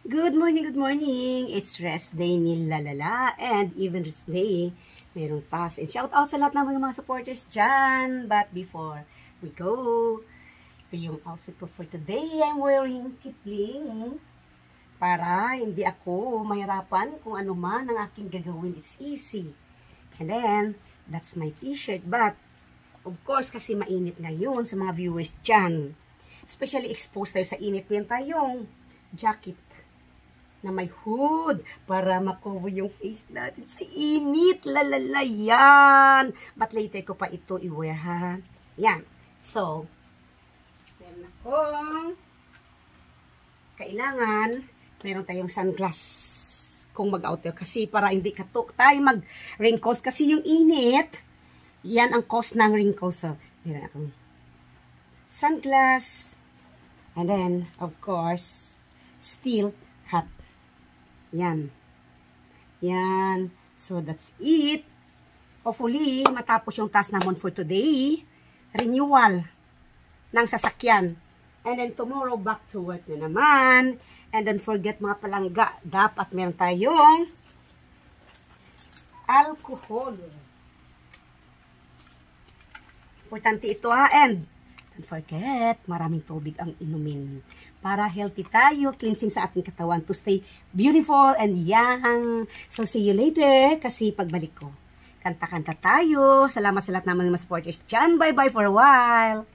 Good morning. It's rest day ni Lalala and even rest day, merong task. And shout out sa lahat ng mga supporters dyan. But before we go, ito yung outfit ko for today. I'm wearing Kipling para hindi ako mahirapan kung ano man ang aking gagawin. It's easy. And then, that's my t-shirt. But, of course, kasi mainit ngayon sa mga viewers dyan. Especially exposed tayo sa init. Yan tayong jacket na may hood para makover yung face natin sa init. Lalala yan. But later ko pa ito i-wear ha. Yan. So, meron akong kailangan, meron tayong sunglass kung mag-out tayo. Kasi para hindi tayo mag-wrinkles. Kasi yung init, yan ang cause ng wrinkles. So, meron akong sunglass. And then, of course, still hat. Yan. Yan. So, that's it. Hopefully, matapos yung task naman for today. Renewal ng sasakyan. And then, tomorrow, back to work na naman. And then, forget mga palangga. Dapat meron tayong alcohol. Importante ito ha. And, don't forget, maraming tubig ang inumin. Para healthy tayo, cleansing sa ating katawan to stay beautiful and young. So, see you later kasi pagbalik ko. Kanta-kanta tayo. Salamat sa lahat naman ng mga supporters dyan. Bye-bye for a while.